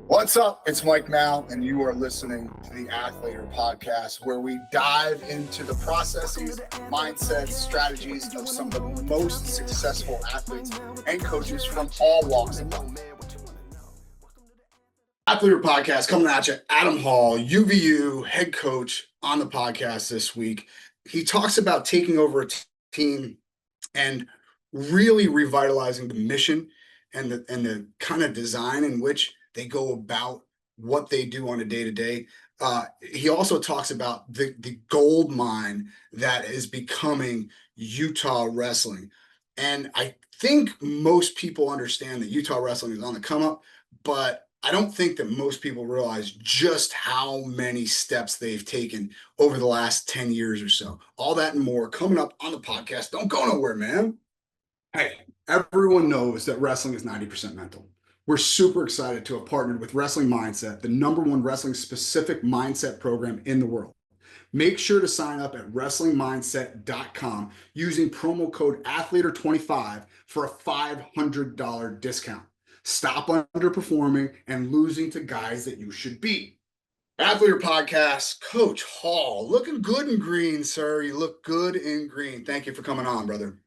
What's up? It's Mike Mal, and you are listening to the Athletor Podcast, where we dive into the processes, mindsets, strategies of some of the most successful athletes and coaches from all walks of life. Athletor Podcast coming at you. Adam Hall, UVU head coach, on the podcast this week. He talks about taking over a team and really revitalizing the mission and the kind of design in which they go about what they do on a day-to-day. He also talks about the gold mine that is becoming Utah wrestling. And I think most people understand that Utah wrestling is on the come up, but I don't think that most people realize just how many steps they've taken over the last 10 years or so. All that and more coming up on the podcast. Don't go nowhere, man. Hey, everyone knows that wrestling is 90% mental. We're super excited to have partnered with Wrestling Mindset, the #1 wrestling-specific mindset program in the world. Make sure to sign up at wrestlingmindset.com using promo code Athletor25 for a $500 discount. Stop underperforming and losing to guys that you should beat. Athletor Podcast, Coach Hall, looking good in green, sir. You look good in green. Thank you for coming on, brother.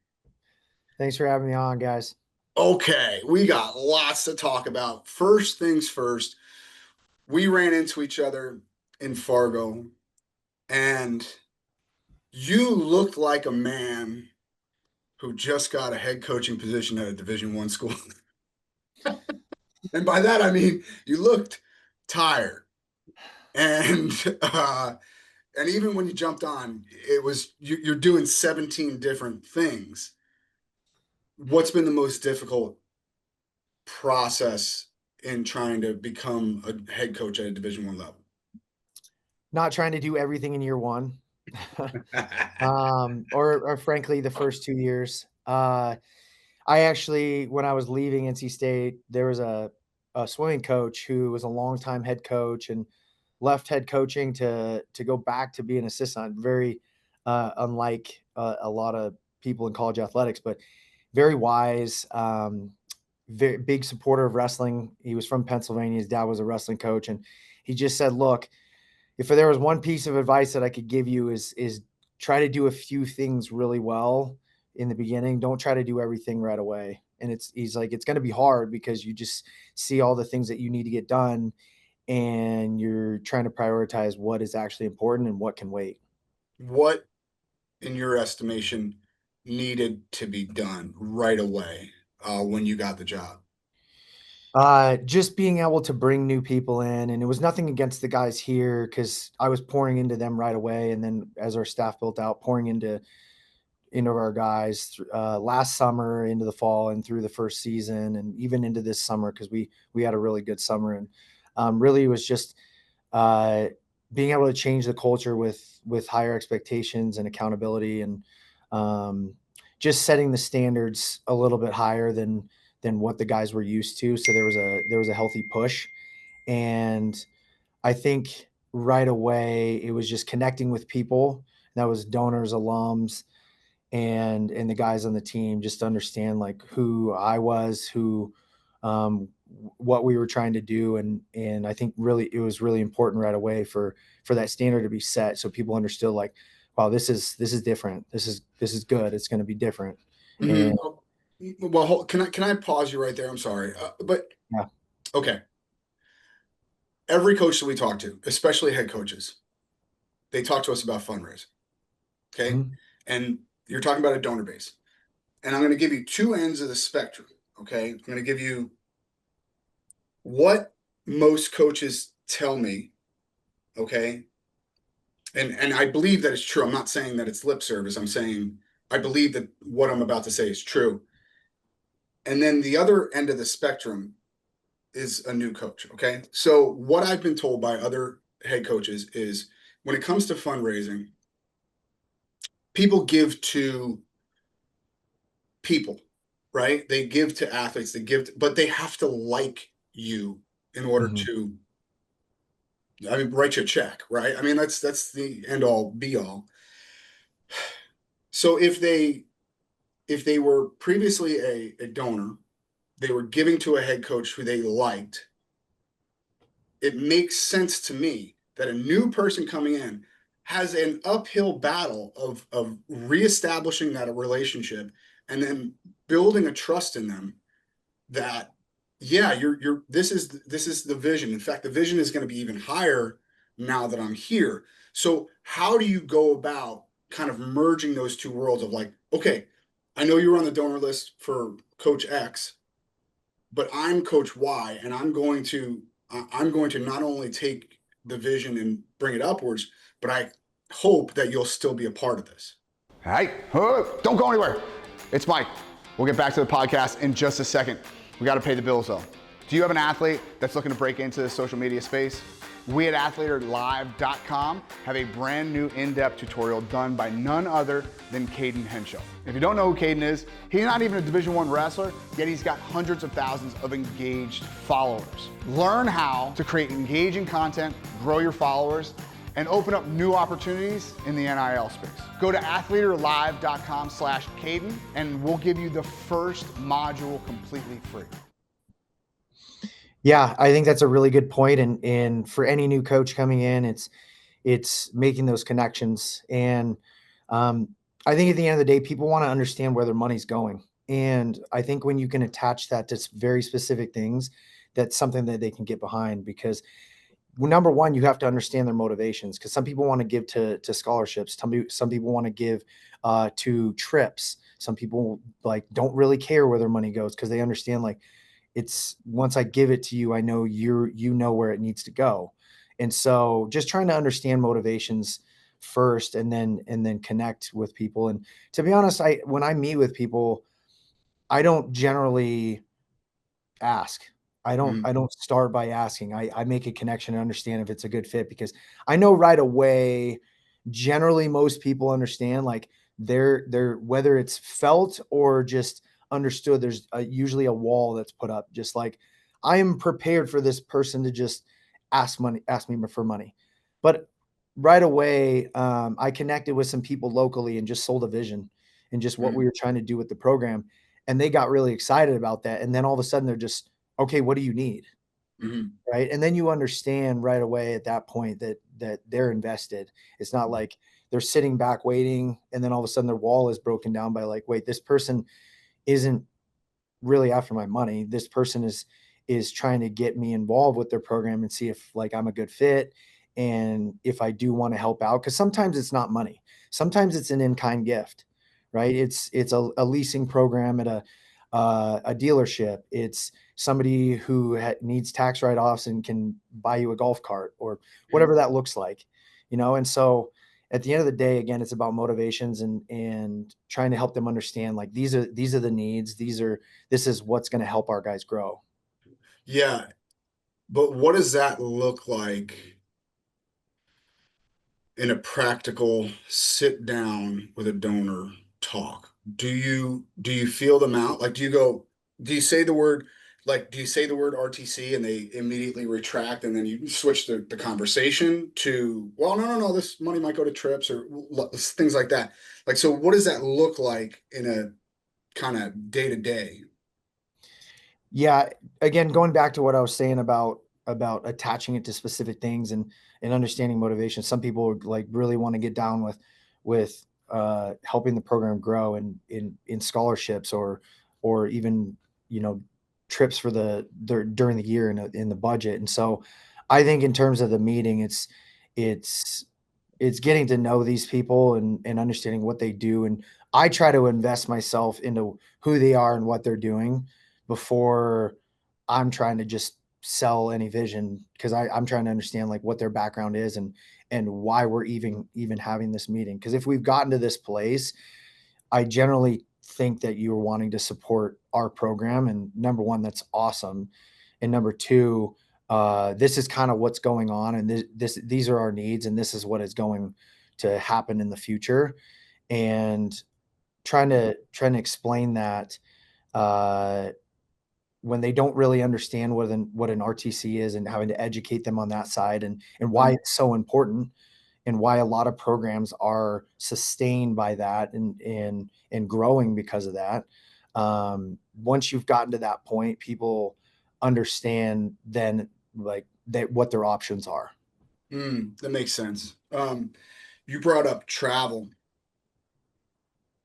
Thanks for having me on, guys. Okay, we got lots to talk about. First things first, we ran into each other in Fargo, and you looked like a man who just got a head coaching position at a Division I school. And by that, I mean, you looked tired. And even when you jumped on, it was you're doing 17 different things. What's been the most difficult process in trying to become a head coach at a Division I level? Not trying to do everything in year one, or frankly, the first 2 years. I actually, when I was leaving NC State, there was a swimming coach who was a longtime head coach and left head coaching to go back to be an assistant. Very unlike a lot of people in college athletics, but very wise. Very big supporter of wrestling. He was from Pennsylvania. His dad was a wrestling coach, and he just said, "Look, if there was one piece of advice that I could give you is try to do a few things really well in the beginning. Don't try to do everything right away." And he's like, it's going to be hard because you just see all the things that you need to get done, and you're trying to prioritize what is actually important and what can wait. What, in your estimation, needed to be done right away when you got the job? Just being able to bring new people in, and it was nothing against the guys here because I was pouring into them right away, and then as our staff built out, pouring into our guys last summer, into the fall, and through the first season, and even into this summer because we had a really good summer, and really it was just being able to change the culture with higher expectations and accountability, and just setting the standards a little bit higher than what the guys were used to. So there was a healthy push. And I think right away it was just connecting with people. That was donors, alums, and the guys on the team, just to understand like who I was, what we were trying to do. And I think really it was really important right away for that standard to be set. So people understood like, wow, this is different. This is good. It's going to be different. Mm-hmm. And Well, can I pause you right there? I'm sorry, but yeah. Okay. Every coach that we talk to, especially head coaches, they talk to us about fundraising. Okay, Mm-hmm. and you're talking about a donor base, and I'm going to give you two ends of the spectrum. Okay, I'm going to give you what most coaches tell me. Okay, and I believe that it's true. I'm not saying that it's lip service. I'm saying I believe that what I'm about to say is true. And then the other end of the spectrum is a new coach. Okay. So what I've been told by other head coaches is when it comes to fundraising, people give to people, right? They give to athletes, but they have to like you in order Mm-hmm. to, write you a check, right? I mean, that's the end all be all. So if they were previously a donor, they were giving to a head coach who they liked, it makes sense to me that a new person coming in has an uphill battle of reestablishing that relationship and then building a trust in them that, yeah, this is the vision. In fact, the vision is going to be even higher now that I'm here. So how do you go about kind of merging those two worlds of like, okay, I know you're on the donor list for Coach X, but I'm Coach Y, and I'm going to not only take the vision and bring it upwards, but I hope that you'll still be a part of this. Hey, don't go anywhere. It's Mike. We'll get back to the podcast in just a second. We got to pay the bills though. Do you have an athlete that's looking to break into the social media space? We at athletorlive.com have a brand new in-depth tutorial done by none other than Caden Henshaw. If you don't know who Caden is, he's not even a Division I wrestler, yet he's got hundreds of thousands of engaged followers. Learn how to create engaging content, grow your followers, and open up new opportunities in the NIL space. Go to athletorlive.com/Caden and we'll give you the first module completely free. Yeah, I think that's a really good point. And for any new coach coming in, it's making those connections. And I think at the end of the day, people want to understand where their money's going. And I think when you can attach that to very specific things, that's something that they can get behind, because number one, you have to understand their motivations, because some people want to give to scholarships. Some people want to give to trips. Some people like don't really care where their money goes, because they understand like, it's once I give it to you, I know you know where it needs to go. And so just trying to understand motivations first, and then connect with people. And to be honest, when I meet with people, I don't generally ask. I don't start by asking. I make a connection and understand if it's a good fit, because I know right away, generally most people understand, like they're whether it's felt or just understood, there's usually a wall that's put up, just like I am prepared for this person to just ask me for money. But right away, I connected with some people locally and just sold a vision and just what we were trying to do with the program. And they got really excited about that. And then all of a sudden they're just, okay, what do you need? Right. And then you understand right away at that point that they're invested. It's not like they're sitting back waiting, and then all of a sudden their wall is broken down by like, wait, this person isn't really after my money. This person is trying to get me involved with their program and see if like I'm a good fit, and if I do want to help out. Because sometimes it's not money. Sometimes it's an in-kind gift, right? It's a leasing program at a dealership. It's somebody who needs tax write-offs and can buy you a golf cart or whatever that looks like, And so at the end of the day, again, it's about motivations and trying to help them understand like these are the needs. This is what's going to help our guys grow. Yeah. But what does that look like in a practical sit down with a donor talk? Do you feel them out? Like, do you say the word, RTC and they immediately retract, and then you switch the conversation to, well, no, this money might go to trips or things like that. Like, so what does that look like in a kind of day to day? Yeah, again, going back to what I was saying about attaching it to specific things and understanding motivation. Some people like really want to get down with helping the program grow and in scholarships or even trips for during the year in the budget. And so I think in terms of the meeting, it's getting to know these people and understanding what they do. And I try to invest myself into who they are and what they're doing before I'm trying to just sell any vision, because I'm trying to understand like what their background is and why we're even having this meeting. Because if we've gotten to this place, I generally think that you're wanting to support our program. And number one, that's awesome. And number two, this is kind of what's going on, and these are our needs, and this is what is going to happen in the future. And trying to explain that when they don't really understand what an RTC is, and having to educate them on that side and why it's so important, and why a lot of programs are sustained by that and growing because of that. Once you've gotten to that point, people understand then like what their options are. That makes sense. You brought up travel.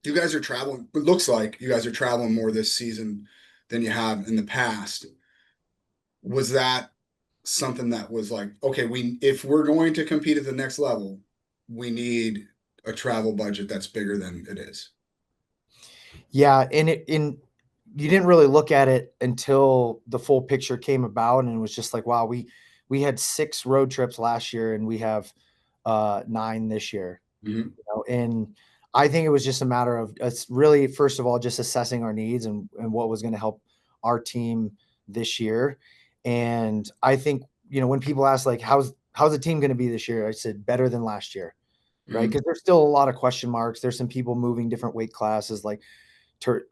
You guys are traveling. It looks like you guys are traveling more this season than you have in the past. Was that something that was like, okay, if we're going to compete at the next level, we need a travel budget that's bigger than it is? Yeah, and you didn't really look at it until the full picture came about, and it was just like, wow, we had 6 road trips last year, and we have 9 this year. Mm-hmm. And I think it was just a matter of it's really, first of all, just assessing our needs and what was going to help our team this year. And I think, when people ask like, how's the team going to be this year? I said better than last year, right? Mm-hmm. Because there's still a lot of question marks. There's some people moving different weight classes. Like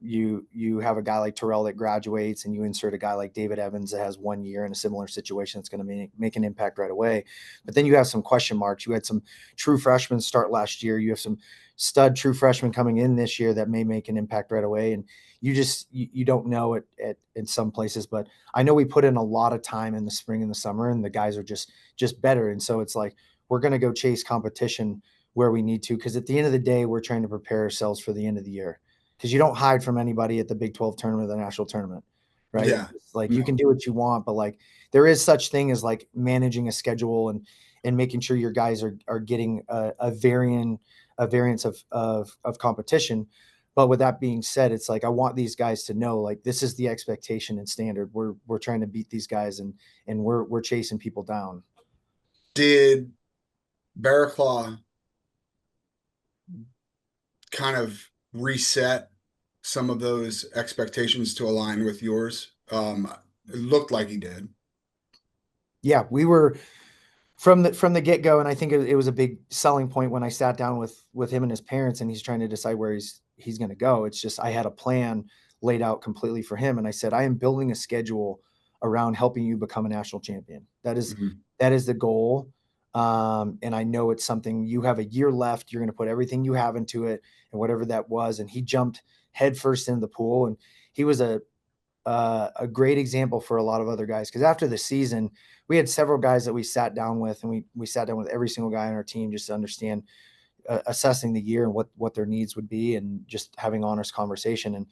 you have a guy like Terrell that graduates, and you insert a guy like David Evans that has 1 year in a similar situation that's going to make an impact right away. But then you have some question marks. You had some true freshmen start last year. You have some stud true freshmen coming in this year that may make an impact right away. And you don't know it in some places, but I know we put in a lot of time in the spring and the summer, and the guys are just better. And so it's like, we're going to go chase competition where we need to, because at the end of the day, we're trying to prepare ourselves for the end of the year. Because you don't hide from anybody at the Big 12 tournament, the national tournament, right? Yeah. It's like, you can do what you want, but like there is such thing as like managing a schedule and making sure your guys are getting a variance of competition. But with that being said, it's like, I want these guys to know, like, this is the expectation and standard. We're trying to beat these guys, and we're chasing people down. Did Barraclaw kind of reset some of those expectations to align with yours? It looked like he did. Yeah, we were from the get-go, and I think it was a big selling point when I sat down with him and his parents, and he's trying to decide where he's going to go. It's just, I had a plan laid out completely for him, and I said, I am building a schedule around helping you become a national champion. That is the goal. And I know it's something, you have a year left. You're going to put everything you have into it, and whatever that was. And he jumped headfirst into the pool, and he was a great example for a lot of other guys. Because after the season, we had several guys that we sat down with, and we sat down with every single guy on our team just to understand, assessing the year and what their needs would be, and just having honest conversation. And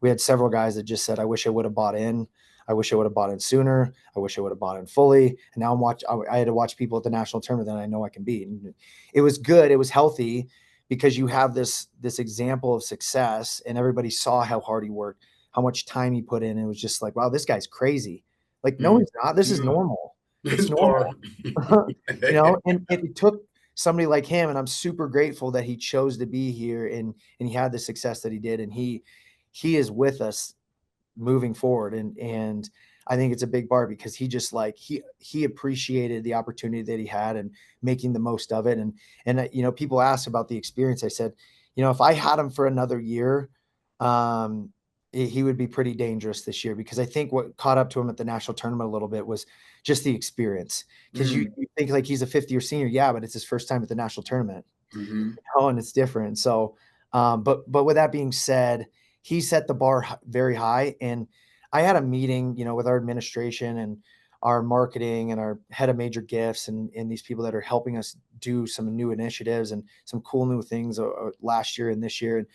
we had several guys that just said, I wish I would have bought in. I wish I would have bought in sooner. I wish I would have bought in fully. And now I had to watch people at the national tournament that I know I can beat. And it was good. It was healthy, because you have this example of success, and everybody saw how hard he worked, how much time he put in. And it was just like, wow, this guy's crazy. Like, no, he's not. This is normal. It's normal. And it took somebody like him, and I'm super grateful that he chose to be here, and he had the success that he did. And he is with us moving forward. And I think it's a big part, because he just like, he appreciated the opportunity that he had and making the most of it. And people asked about the experience. I said, if I had him for another year, he would be pretty dangerous this year, because I think what caught up to him at the national tournament a little bit was just the experience. Because you think like he's a 50-year senior, yeah, but it's his first time at the national tournament, and it's different. So, but with that being said, he set the bar very high. And I had a meeting, with our administration and our marketing and our head of major gifts, and these people that are helping us do some new initiatives and some cool new things last year and this year. And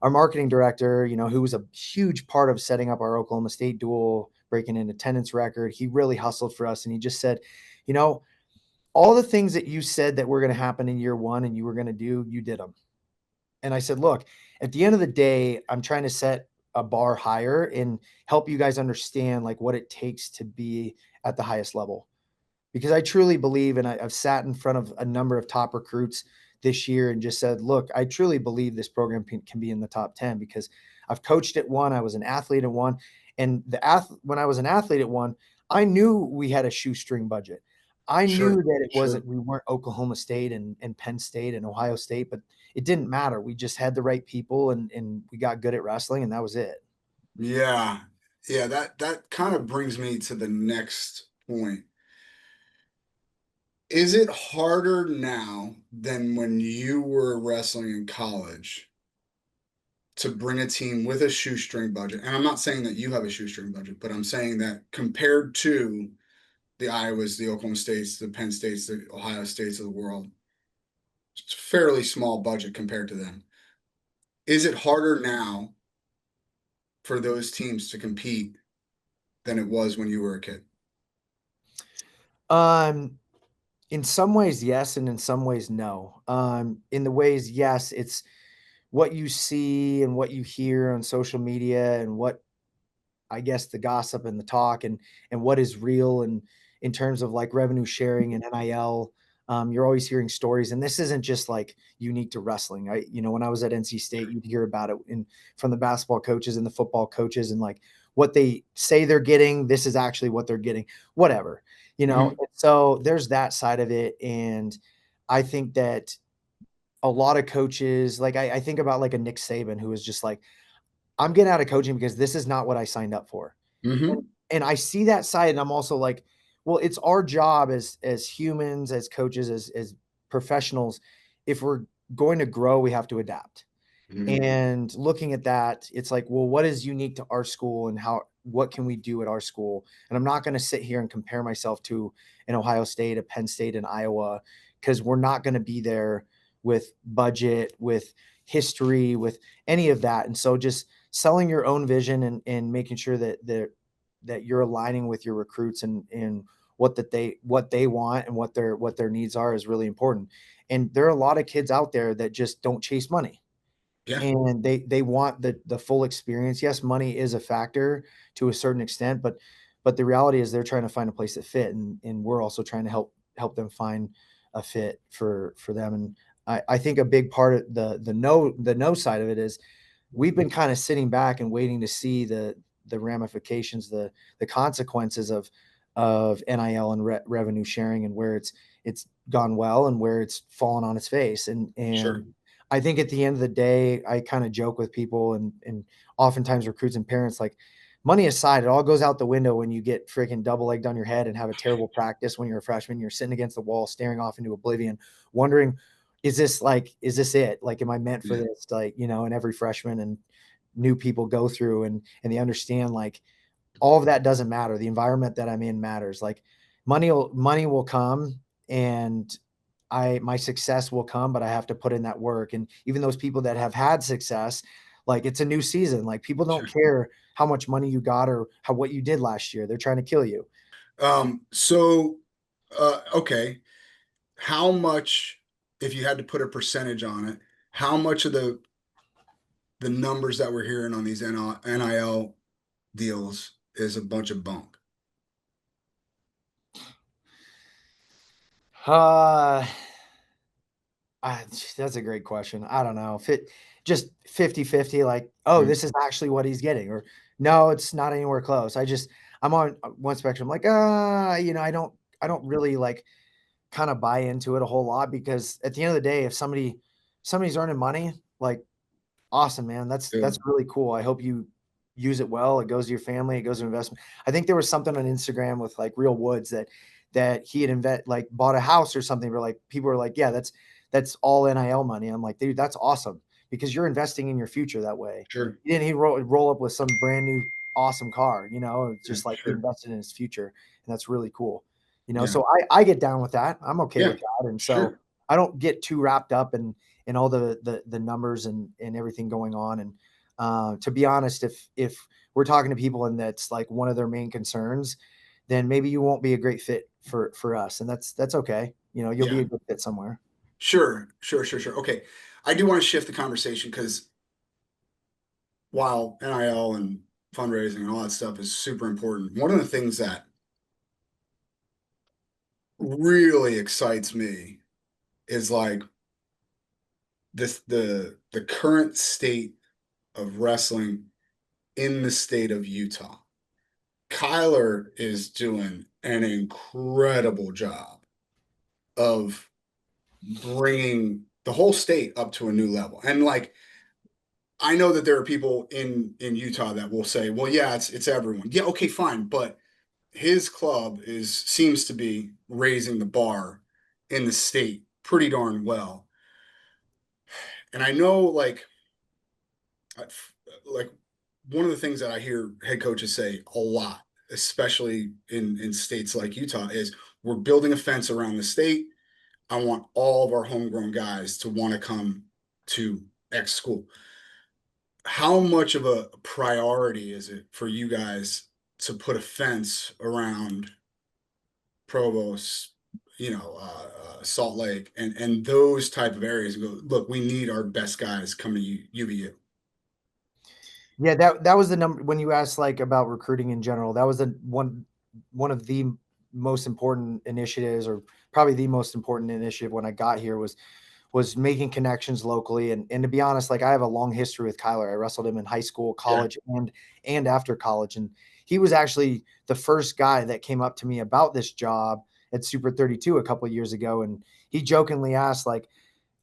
our marketing director, who was a huge part of setting up our Oklahoma State duel, breaking an attendance record, he really hustled for us. And he just said, all the things that you said that were going to happen in year one and you were going to do, you did them. And I said, look, at the end of the day, I'm trying to set a bar higher and help you guys understand like what it takes to be at the highest level. Because I truly believe, and I've sat in front of a number of top recruits this year and just said, look, I truly believe this program can be in the top 10, because I've coached at one, I was an athlete at one. And when I was an athlete at one, I knew we had a shoestring budget. I knew that we weren't Oklahoma State and Penn State and Ohio State, but it didn't matter. We just had the right people, and we got good at wrestling, and that was it. Yeah. Yeah. That kind of brings me to the next point. Is it harder now than when you were wrestling in college to bring a team with a shoestring budget? And I'm not saying that you have a shoestring budget, but I'm saying that compared to the Iowas, the Oklahoma States, the Penn States, the Ohio States of the world. It's a fairly small budget compared to them. Is it harder now for those teams to compete than it was when you were a kid? In some ways, yes, and in some ways, no. In the ways, yes, it's what you see and what you hear on social media and what I guess the gossip and the talk and what is real and in terms of like revenue sharing and NIL. You're always hearing stories, and this isn't just like unique to wrestling. When I was at NC State, you'd hear about it from the basketball coaches and the football coaches, and like what they say they're getting. This is actually what they're getting. Whatever, Mhm. So there's that side of it, and I think that a lot of coaches, like I think about like a Nick Saban, who is just like, I'm getting out of coaching because this is not what I signed up for. And, Mhm. and I see that side, and I'm also like, well, it's our job as humans, as coaches, as professionals. If we're going to grow, we have to adapt. Mhm. And looking at that, it's like, well, what is unique to our school and what can we do at our school? And I'm not going to sit here and compare myself to an Ohio State, a Penn State, and Iowa, because we're not going to be there with budget, with history, with any of that. And so just selling your own vision and making sure that you're aligning with your recruits and what they want and what their needs are is really important. And there are a lot of kids out there that just don't chase money, Yeah. and they want the full experience. Yes, money is a factor to a certain extent, but the reality is they're trying to find a place that fit, and we're also trying to help them find a fit for them. And I think a big part of the no side of it is we've been kind of sitting back and waiting to see the ramifications, the consequences of NIL and revenue sharing, and where it's gone well and where it's fallen on its face. And Sure. I think at the end of the day, I kind of joke with people and oftentimes recruits and parents, like, money aside, it all goes out the window when you get freaking double legged on your head and have a terrible practice when you're a freshman. You're sitting against the wall, staring off into oblivion, wondering, is this it? Like, am I meant for Yeah. this? Like, and every freshman and new people go through, and they understand, like, all of that doesn't matter. The environment that I'm in matters. Like, money will come, and my success will come, but I have to put in that work. And even those people that have had success, like, it's a new season. Like, people don't Sure. care how much money you got or what you did last year. They're trying to kill you. So, okay, how much, if you had to put a percentage on it, how much of the numbers that we're hearing on these NIL deals is a bunch of bunk? Uh, that's a great question. I don't know if it just 50-50, like, oh, Mm. this is actually what he's getting, or no, it's not anywhere close. I'm on one spectrum, like, I don't really like kind of buy into it a whole lot, because at the end of the day, if somebody's earning money, like, awesome, man. That's Good. really cool. I hope you use it well. It goes to your family. It goes to investment. I think there was something on Instagram with like Real Woods that he had bought a house or something. Where like people were like, yeah, that's all NIL money. I'm like, dude, that's awesome, because you're investing in your future that way. Sure. He didn't he roll up with some brand new awesome car. It's Yeah. just like he Sure. invested in his future, and that's really cool. Yeah. So I get down with that. I'm okay Yeah. with that, and so Sure. I don't get too wrapped up in all the numbers and everything going on. And to be honest, if we're talking to people and that's like one of their main concerns, then maybe you won't be a great fit for us, and that's okay. You'll be Yeah. a good fit somewhere. Sure. Sure. Sure. Sure. Okay. I do want to shift the conversation because while NIL and fundraising and all that stuff is super important, one of the things that really excites me is like the current state of wrestling in the state of Utah. Kyler is doing an incredible job of bringing the whole state up to a new level. And like, I know that there are people in Utah that will say, "Well, yeah, it's everyone." Yeah, okay, fine, but his club seems to be raising the bar in the state pretty darn well. And I know, like one of the things that I hear head coaches say a lot especially in states like Utah, is we're building a fence around the state. I want all of our homegrown guys to want to come to X school. How much of a priority is it for you guys to put a fence around Provost, Salt Lake, and those type of areas, and go, look, we need our best guys coming to UVU? Yeah, that was the number when you asked like about recruiting in general. That was the one of the most important initiatives, or probably the most important initiative when I got here was making connections locally. And to be honest, like I have a long history with Kyler. I wrestled him in high school, college, and after college. And he was actually the first guy that came up to me about this job at Super 32 a couple of years ago. And he jokingly asked, like,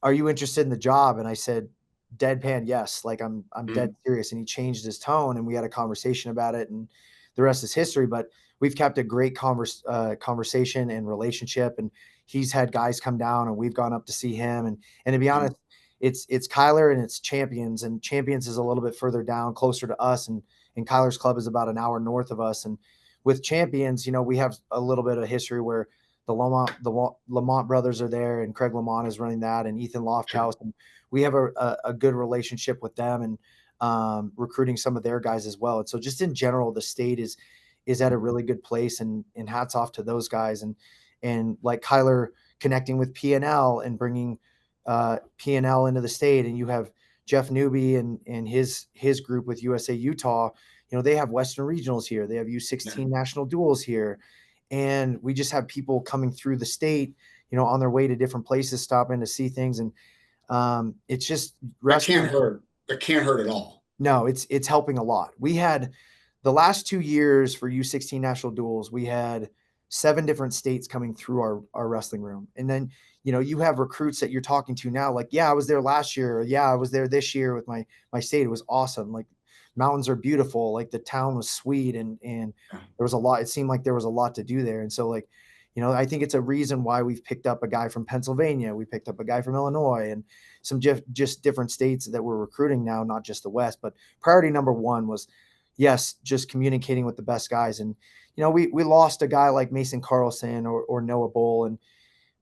are you interested in the job? And I said, deadpan, yes. Like I'm dead serious. And he changed his tone and we had a conversation about it, and the rest is history. But we've kept a great conversation and relationship. And he's had guys come down and we've gone up to see him. And to be honest, it's Kyler and it's Champions, and Champions is a little bit further down, closer to us. And Kyler's club is about an hour north of us. And with Champions, we have a little bit of history where the Lamont brothers are there, and Craig Lamont is running that, and Ethan Lofthouse. And we have a good relationship with them, and recruiting some of their guys as well. And so just in general, the state is at a really good place, and hats off to those guys. And like Kyler connecting with PNL and bringing PNL into the state. And you have Jeff Newby and his group with USA Utah. They have Western regionals here. They have U16 national duels here. And we just have people coming through the state, on their way to different places, stopping to see things. And it's just wrestling. That can't hurt at all. No, it's helping a lot. We had the last 2 years for U16 national duels, we had 7 different states coming through our wrestling room. And then, you have recruits that you're talking to now, like, yeah, I was there last year. Or, yeah, I was there this year with my state. It was awesome. Like, mountains are beautiful. Like, the town was sweet. And there was a lot, it seemed like there was a lot to do there. And so, like, I think it's a reason why we've picked up a guy from Pennsylvania. We picked up a guy from Illinois, and some just different states that we're recruiting now, not just the West. But priority number one was, yes, just communicating with the best guys. And, we lost a guy like Mason Carlson or Noah Bull.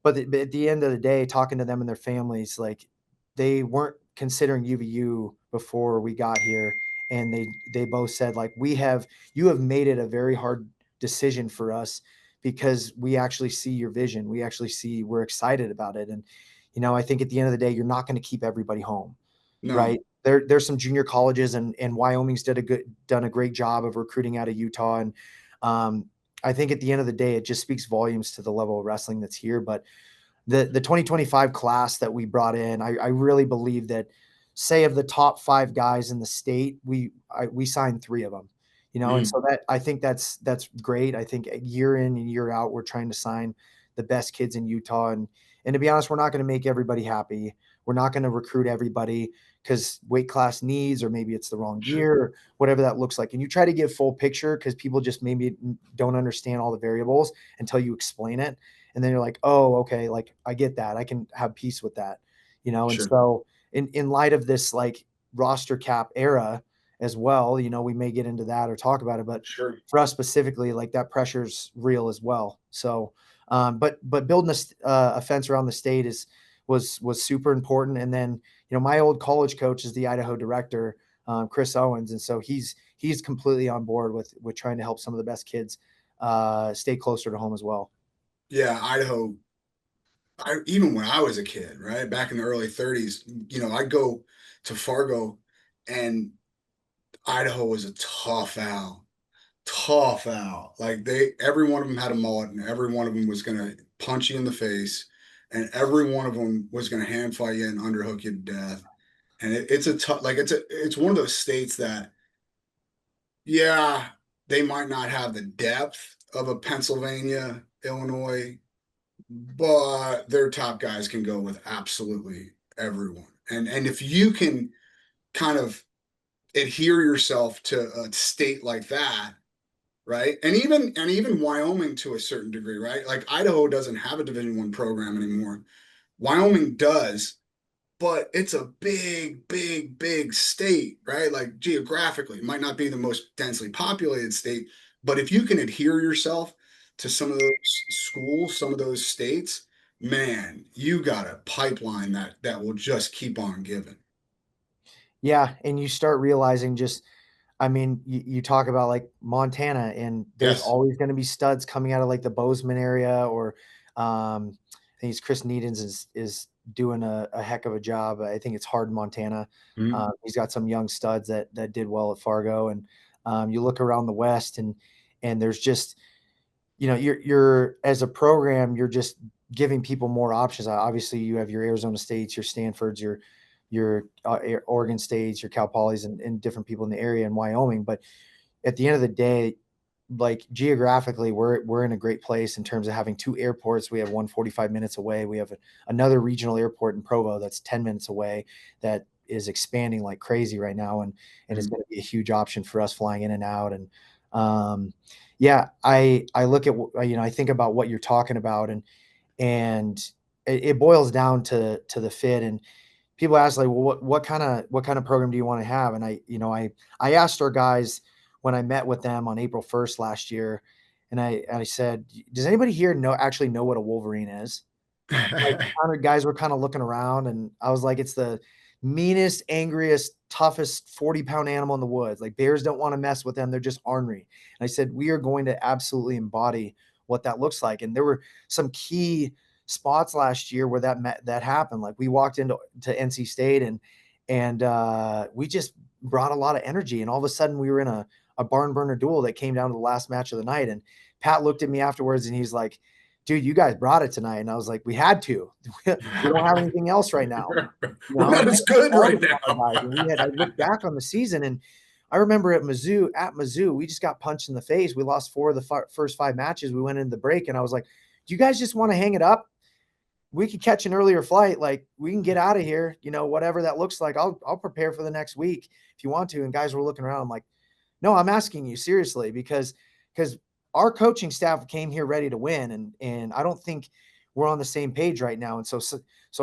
But at the end of the day, talking to them and their families, like, they weren't considering UVU before we got here. And they both said, like, you have made it a very hard decision for us, because we actually see your vision. We're excited about it. And, I think at the end of the day, you're not going to keep everybody home. No. Right. There's some junior colleges, and Wyoming's done a great job of recruiting out of Utah. And I think at the end of the day, it just speaks volumes to the level of wrestling that's here. But the 2025 class that we brought in, I really believe that, say, of the top 5 guys in the state, we signed 3 of them. And so that, I think that's great. I think year in and year out, we're trying to sign the best kids in Utah. And to be honest, we're not going to make everybody happy. We're not going to recruit everybody because weight class needs, or maybe it's the wrong year, or whatever that looks like. And you try to give full picture, because people just maybe don't understand all the variables until you explain it. And then you're like, oh, okay, like, I get that. I can have peace with that, And so in light of this, like, roster cap era as well, we may get into that or talk about it, but for us specifically, like, that pressure's real as well. So, but building a fence around the state was super important. And then, my old college coach is the Idaho director, Chris Owens. And so he's completely on board with trying to help some of the best kids stay closer to home as well. Yeah. Idaho, even when I was a kid, right, back in the early 30s, I'd go to Fargo, and Idaho was a tough out. Like, every one of them had a mullet, and every one of them was going to punch you in the face, and every one of them was going to hand fight you and underhook you to death. And it's a tough, like, it's one of those states that, yeah, they might not have the depth of a Pennsylvania, Illinois, but their top guys can go with absolutely everyone. And if you can kind of adhere yourself to a state like that, right? And even Wyoming to a certain degree, right? Like, Idaho doesn't have a Division I program anymore. Wyoming does, but it's a big state, right? Like, geographically, it might not be the most densely populated state, But if you can adhere yourself to some of those schools, some of those states, man, you got a pipeline that will just keep on giving. Yeah, and you start realizing I mean, you talk about like Montana, and there's Yes. always going to be studs coming out of like the Bozeman area, or I think it's Chris Needens is doing a heck of a job. I think it's Hardin, Montana. Mhm. He's got some young studs that did well at Fargo, and you look around the West, and there's just, you're as a program, you're just giving people more options. Obviously, you have your Arizona States, your Stanfords, your Oregon States, your Cal Polys, and different people in the area in Wyoming. But at the end of the day, like geographically, we're in a great place in terms of having two airports. We have one 45 minutes away. We have another regional airport in Provo that's 10 minutes away that is expanding like crazy right now, and it's going to be a huge option for us flying in and out. And yeah, I look at, I think about what you're talking about, and it boils down to the fit. And people ask like, well, what kind of program do you want to have? And I asked our guys when I met with them on April 1st last year, and I said, does anybody here actually know what a Wolverine is? Like, guys were kind of looking around, and I was like, it's the meanest, angriest, toughest 40-pound animal in the woods. Like, bears don't want to mess with them. They're just ornery. And I said, we are going to absolutely embody what that looks like. And there were some key spots last year where that happened. Like, we walked into NC State, and we just brought a lot of energy. And all of a sudden we were in a barn burner duel that came down to the last match of the night. And Pat looked at me afterwards and he's like, dude, you guys brought it tonight. And I was like, we had to. We don't have anything else right now. We're not as good right now. I look back on the season, and I remember at Mizzou, we just got punched in the face. We lost 4 of the first 5 matches. We went into the break, and I was like, do you guys just want to hang it up? We could catch an earlier flight. Like, we can get out of here, whatever that looks like. I'll prepare for the next week if you want to. And guys were looking around. I'm like, no, I'm asking you seriously, because our coaching staff came here ready to win, and I don't think we're on the same page right now. And so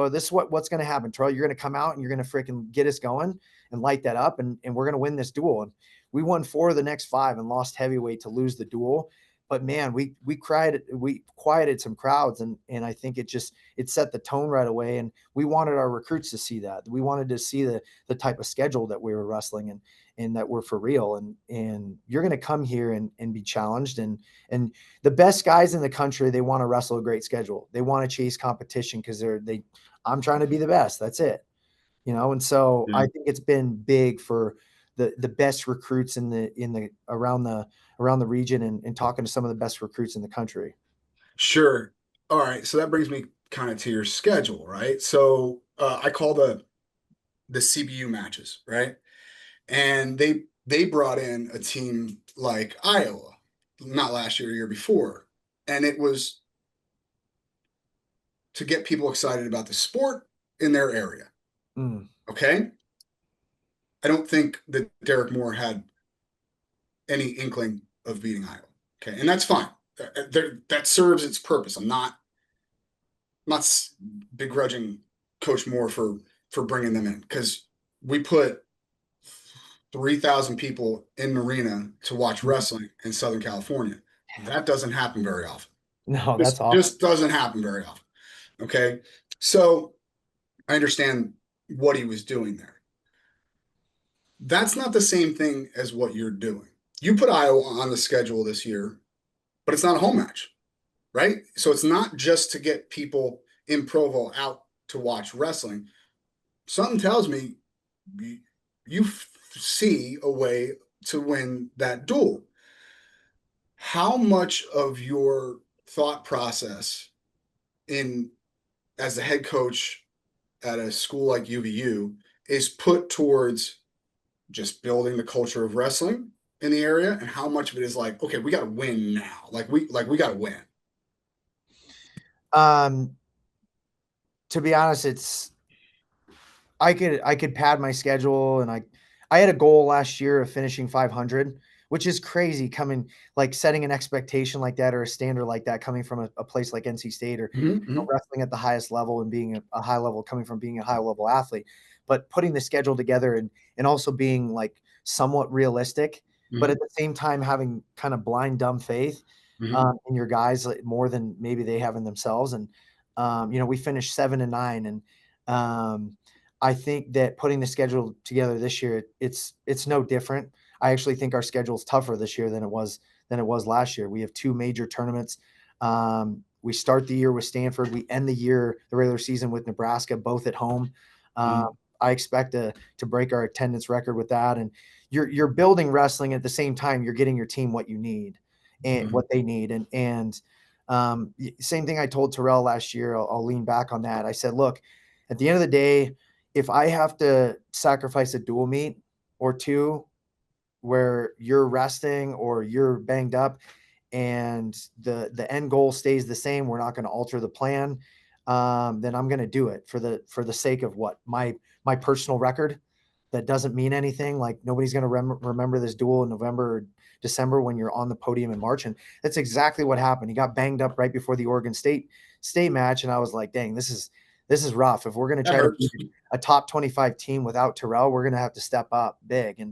this is what's going to happen, Troy. You're going to come out and you're going to freaking get us going and light that up, and we're going to win this duel. And we won 4 of the next 5 and lost heavyweight to lose the duel. But man, we quieted some crowds, and I think it set the tone right away. And we wanted our recruits to see that. We wanted to see the type of schedule that we were wrestling, and that we're for real. And you're going to come here and be challenged. And the best guys in the country, they want to wrestle a great schedule. They want to chase competition because I'm trying to be the best. That's it. And so I think it's been big for the best recruits around the region, and talking to some of the best recruits in the country. Sure. All right. So that brings me kind of to your schedule, right? So I call the CBU matches, right? And they brought in a team like Iowa, not last year, year before, and it was to get people excited about the sport in their area. Okay. I don't think that Derek Moore had any inkling of beating Iowa. Okay. And that's fine. That serves its purpose. I'm not begrudging Coach Moore for bringing them in, because we put 3,000 people in an arena to watch wrestling in Southern California. That doesn't happen very often. No, that's awesome. Just doesn't happen very often. Okay. So I understand what he was doing there. That's not the same thing as what you're doing. You put Iowa on the schedule this year, but it's not a home match, right? So it's not just to get people in Provo out to watch wrestling. Something tells me you see a way to win that duel. How much of your thought process as the head coach at a school like UVU is put towards just building the culture of wrestling in the area, and how much of it is like, okay, we got to win now. We got to win. To be honest, I could pad my schedule, and I had a goal last year of finishing 500, which is crazy, coming like setting an expectation like that, or a standard like that, coming from a place like NC State, or wrestling at the highest level, and being a high level, coming from being a high level athlete. But putting the schedule together, and also being like somewhat realistic, but at the same time having kind of blind, dumb faith in your guys more than maybe they have in themselves. And, we finished 7-9, and I think that putting the schedule together this year, it's no different. I actually think our schedule is tougher this year than it was last year. We have 2 major tournaments. We start the year with Stanford. We end the regular season with Nebraska, both at home. I expect to break our attendance record with that. And you're building wrestling at the same time. You're getting your team what you need and what they need. And same thing I told Terrell last year. I'll lean back on that. I said, look, at the end of the day, if I have to sacrifice a dual meet or 2 where you're resting or you're banged up and the end goal stays the same, we're not going to alter the plan, then I'm going to do it for the sake of what my personal record. That doesn't mean anything. Like nobody's going to remember this duel in November or December when you're on the podium in March. And that's exactly what happened. He got banged up right before the Oregon State match. And I was like, dang, this is rough. If we're going to try to beat a top 25 team without Terrell, we're going to have to step up big.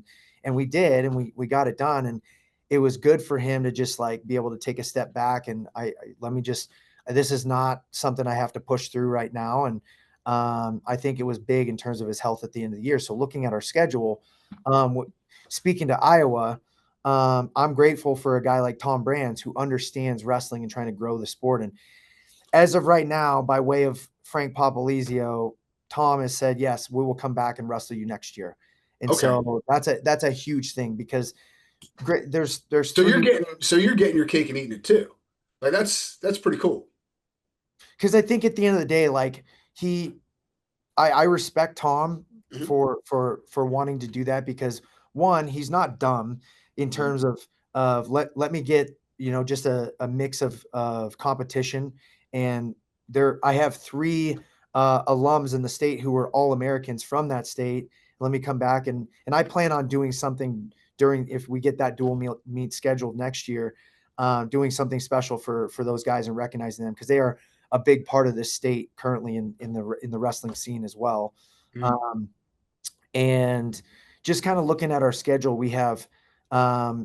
And we did, and we got it done. And it was good for him to just like be able to take a step back. And this is not something I have to push through right now. And I think it was big in terms of his health at the end of the year. So looking at our schedule, speaking to Iowa, I'm grateful for a guy like Tom Brands who understands wrestling and trying to grow the sport. And as of right now, by way of Frank Popolizio, Tom has said, yes, we will come back and wrestle you next year. And so that's a huge thing because there's so you're getting your cake and eating it too. Like that's pretty cool. Because I think at the end of the day, like I respect Tom for wanting to do that because one, he's not dumb in terms of let me get, just a mix of competition. And I have 3 alums in the state who were All-Americans from that state. Let me come back and I plan on doing something if we get that dual meet scheduled next year, doing something special for those guys and recognizing them because they are a big part of this state currently in the wrestling scene as well. And just kind of looking at our schedule, we have a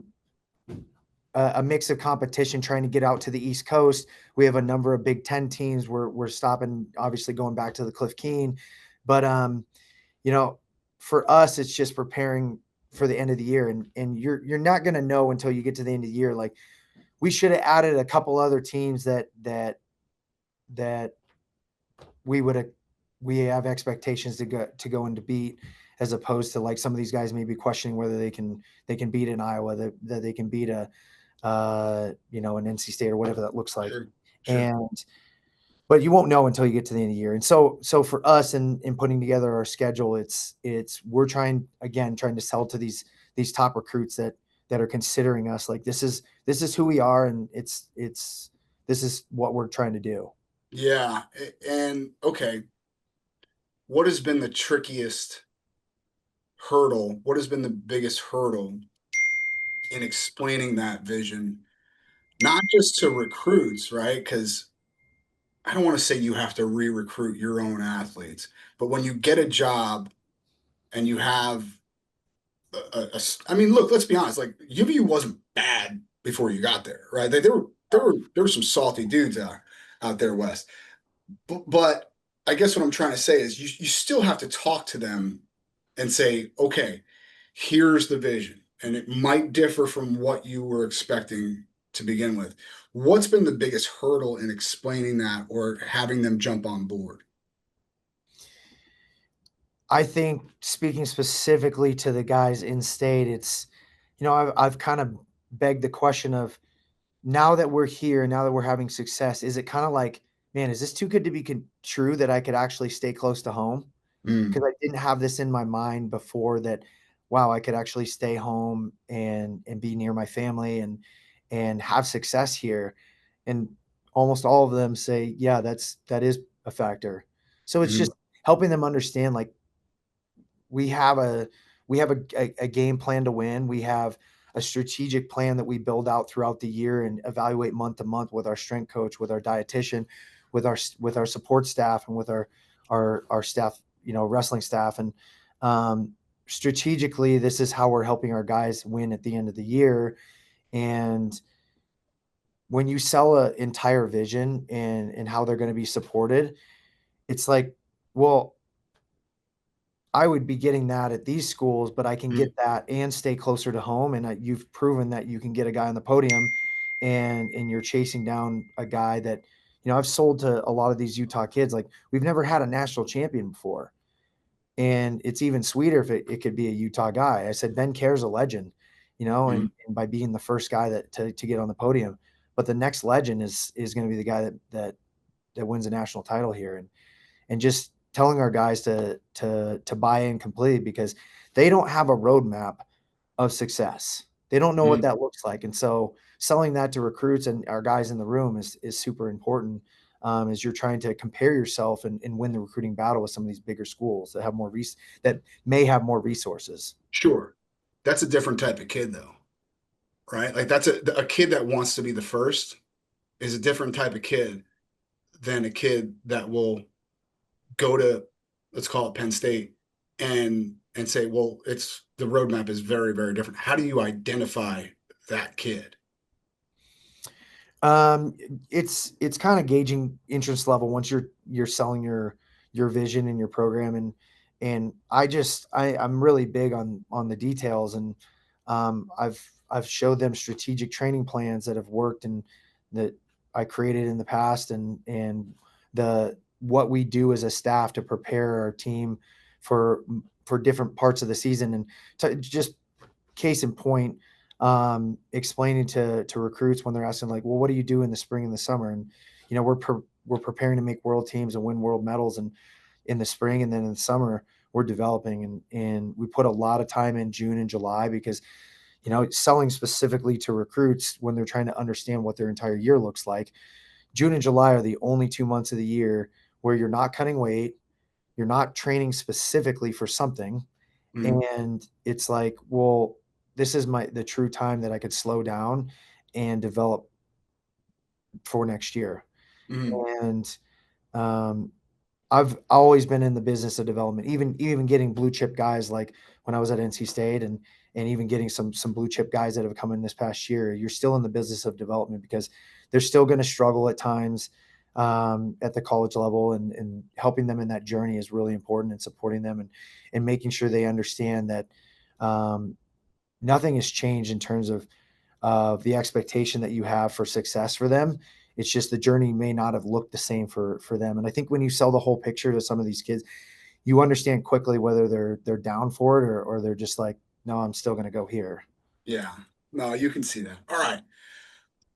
mix of competition trying to get out to the East Coast. We have a number of Big Ten teams. We're stopping, obviously going back to the Cliff Keen, but for us, it's just preparing for the end of the year. And you're not going to know until you get to the end of the year. Like we should have added a couple other teams that we have expectations to go and to beat, as opposed to like some of these guys may be questioning whether they can beat in Iowa, that they can beat an NC State or whatever that looks like. Sure. But you won't know until you get to the end of the year. And so for us in putting together our schedule, we're trying to sell to these top recruits that are considering us like this is who we are. And this is what we're trying to do. Yeah. And okay. What has been the trickiest hurdle? What has been the biggest hurdle in explaining that vision, not just to recruits, right? Because I don't want to say you have to re-recruit your own athletes, but when you get a job and you have I mean, look, let's be honest, like UVU wasn't bad before you got there, right? There were some salty dudes out there west. But I guess what I'm trying to say is you still have to talk to them and say, okay, here's the vision. And it might differ from what you were expecting to begin with. What's been the biggest hurdle in explaining that or having them jump on board? I think speaking specifically to the guys in state, it's, I've kind of begged the question of now that we're here, now that we're having success, is it kind of like, man, is this too good to be true that I could actually stay close to home? Because I didn't have this in my mind before that, wow, I could actually stay home and be near my family and have success here. And almost all of them say, yeah, that is a factor. So it's just helping them understand, like, we have a game plan to win. We have a strategic plan that we build out throughout the year and evaluate month to month with our strength coach, with our dietitian, with our support staff, and with our staff, wrestling staff. And strategically, this is how we're helping our guys win at the end of the year. And when you sell an entire vision and how they're going to be supported, it's like, well, I would be getting that at these schools, but I can Mm, get that and stay closer to home. And you've proven that you can get a guy on the podium, and you're chasing down a guy that, I've sold to a lot of these Utah kids. Like, we've never had a national champion before. And it's even sweeter if it could be a Utah guy. I said, Ben Care's a legend, mm, and by being the first guy to get on the podium, but the next legend is going to be the guy that wins a national title here. And just telling our guys to buy in completely, because they don't have a roadmap of success. They don't know what mm. that looks like. And so selling that to recruits and our guys in the room is super important, as you're trying to compare yourself and win the recruiting battle with some of these bigger schools that have that may have more resources. Sure. That's a different type of kid though, right? Like that's a kid that wants to be the first is a different type of kid than a kid that will go to, let's call it Penn State, and say, well, it's the roadmap is very, very different. How do you identify that kid? Um, it's kind of gauging interest level once you're selling your vision and your program. And I'm really big on the details. And I've showed them strategic training plans that have worked and that I created in the past, and the what we do as a staff to prepare our team for different parts of the season. And just case in point, explaining to recruits when they're asking, like, well, what do you do in the spring and the summer? And we're preparing to make world teams and win world medals, and in the spring, and then in the summer we're developing, and we put a lot of time in June and July, because selling specifically to recruits when they're trying to understand what their entire year looks like. June and July are the only 2 months of the year where you're not cutting weight, you're not training specifically for something. Mm, And it's like, well, this is the true time that I could slow down and develop for next year. mm, And um, I've always been in the business of development, even getting blue chip guys, like when I was at NC State, and even getting some blue chip guys that have come in this past year. You're still in the business of development, because they're still going to struggle at times, at the college level, and helping them in that journey is really important, and supporting them, and making sure they understand that um, nothing has changed in terms of the expectation that you have for success for them. It's just the journey may not have looked the same for them. And I think when you sell the whole picture to some of these kids, you understand quickly whether they're down for it, or they're just like, no, I'm still going to go here. yeah. No, you can see that. All right.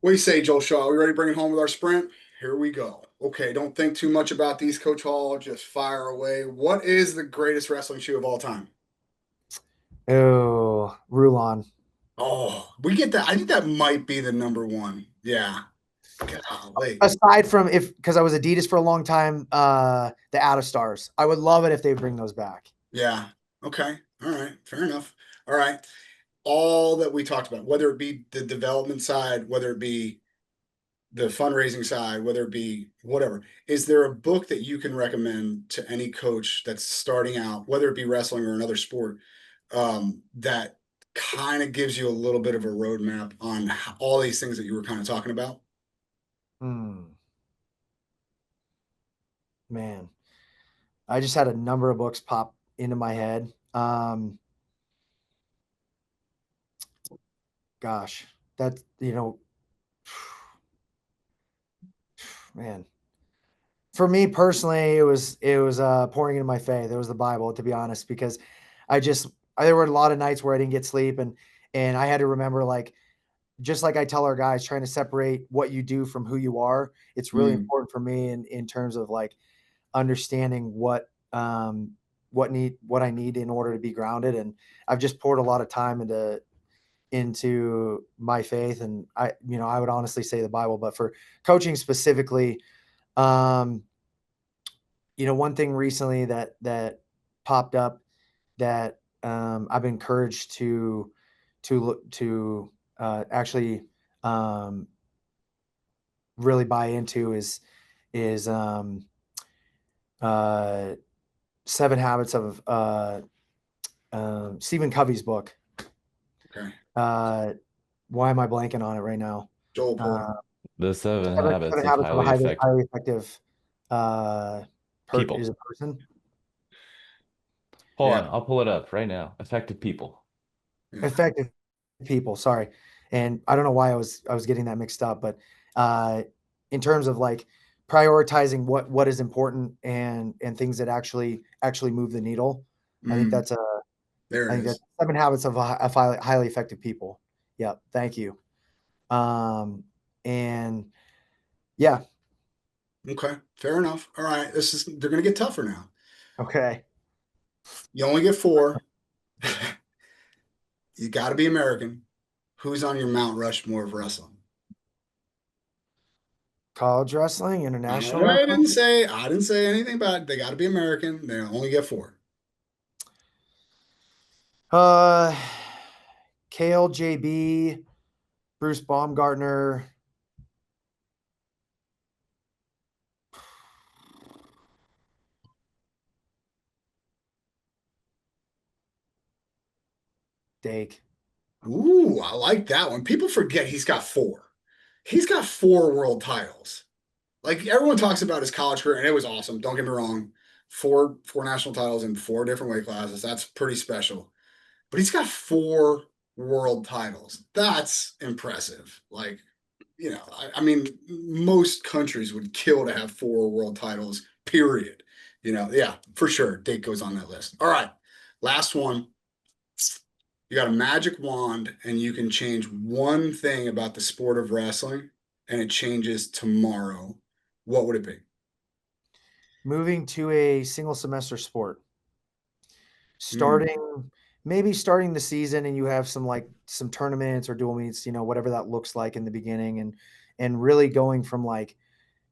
What do you say, Joel Shaw? Are we ready to bring it home with our sprint? Here we go. Okay, don't think too much about these, Coach Hall. Just fire away. What is the greatest wrestling shoe of all time? Oh, Rulon. Oh, we get that. I think that might be the number one. Yeah. Golly. Aside from, because I was Adidas for a long time, the Out of Stars. I would love it if they bring those back. Yeah. Okay. All right. Fair enough. All right. All that we talked about, whether it be the development side, whether it be the fundraising side, whether it be whatever, is there a book that you can recommend to any coach that's starting out, whether it be wrestling or another sport, that kind of gives you a little bit of a roadmap on all these things that you were kind of talking about? Man, I just had a number of books pop into my head. Gosh, that, man, for me personally, it was pouring into my faith. It was the Bible, to be honest, because there were a lot of nights where I didn't get sleep, and I had to remember, like, just like I tell our guys, trying to separate what you do from who you are. It's really Mm, important for me in terms of, like, understanding what I need in order to be grounded. And I've just poured a lot of time into my faith. And I would honestly say the Bible, but for coaching specifically, um, one thing recently that popped up that I've been encouraged to look to actually um, really buy into is uh, Seven Habits of Stephen Covey's book. Okay. Why am I blanking on it right now? Joel Porter. The Seven Seven Habits of Habits of a Highly highly Effective effective People. is a person. Hold Yeah. on, I'll pull it up right now. Effective people. Yeah. Effective people. Sorry, and I don't know why I was getting that mixed up, but in terms of like prioritizing what is important and things that actually move the needle, I think that's There I it think is. that's 7 Habits of highly effective people. Yeah, thank you. And yeah, Okay, fair enough. All right, they're gonna get tougher now. okay. You only get 4. You got to be American. Who's on your Mount Rushmore of wrestling? College wrestling, international I wrestling. didn't say anything about it. They got to be American. They only get 4. Kale, JB, Bruce Baumgartner. Dake. Ooh, I like that one. People forget he's got 4. He's got 4 world titles. Like everyone talks about his college career, and it was awesome. Don't get me wrong. 4 national titles in 4 different weight classes. That's pretty special. But he's got 4 world titles. That's impressive. Like, I mean, most countries would kill to have 4 world titles, period. Yeah, for sure. Dake goes on that list. All right. Last one. You got a magic wand and you can change one thing about the sport of wrestling and it changes tomorrow. What would it be? Moving to a single semester sport. Maybe starting the season and you have some tournaments or dual meets, whatever that looks like in the beginning, and really going from like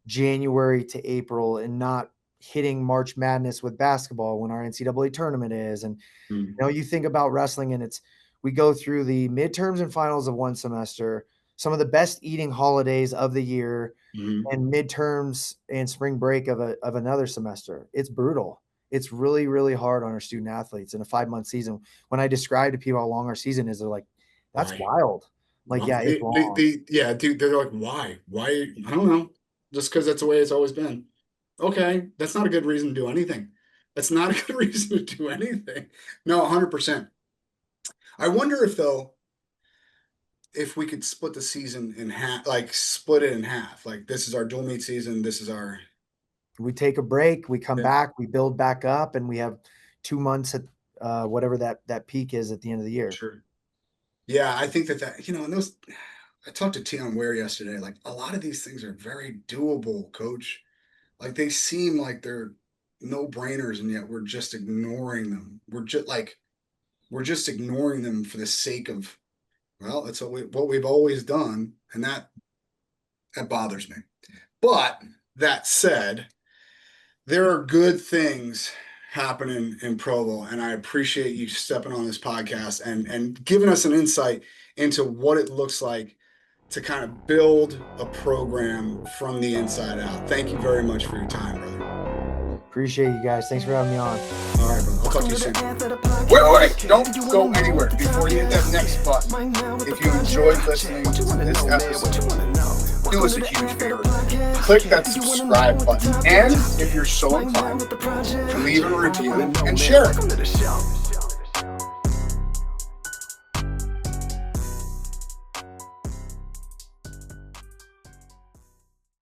January to April and not hitting March Madness with basketball when our NCAA tournament is. And you think about wrestling and we go through the midterms and finals of one semester, some of the best eating holidays of the year, and midterms and spring break of another semester. It's brutal. It's really, really hard on our student athletes in a 5-month season. When I describe to people how long our season is, they're like, that's wild. Like, Well, yeah, it's long. Dude, they're like, why? Why? I don't know. Just because that's the way it's always been. Okay, that's not a good reason to do anything. That's not a good reason to do anything. No, 100%. I wonder if we could split the season in half, like split it in half. Like this is our dual meet season. This is our. We take a break, we come back, we build back up, and we have 2 months at whatever that peak is at the end of the year. Sure. Yeah, I think that and those. I talked to Tion Ware yesterday. Like a lot of these things are very doable, Coach. Like they seem like they're no brainers, and yet we're just ignoring them. We're just ignoring them for the sake of, well, that's what we've always done, and that bothers me. But that said, there are good things happening in Provo, and I appreciate you stepping on this podcast and giving us an insight into what it looks like to kind of build a program from the inside out. Thank you very much for your time, brother. Appreciate you guys. Thanks for having me on. All right, brother. I'll talk to you soon. Wait. Don't go anywhere before you hit that next button. If you enjoyed listening to this episode, do us a huge favor. Click that subscribe button. And if you're so inclined, leave a review and share it.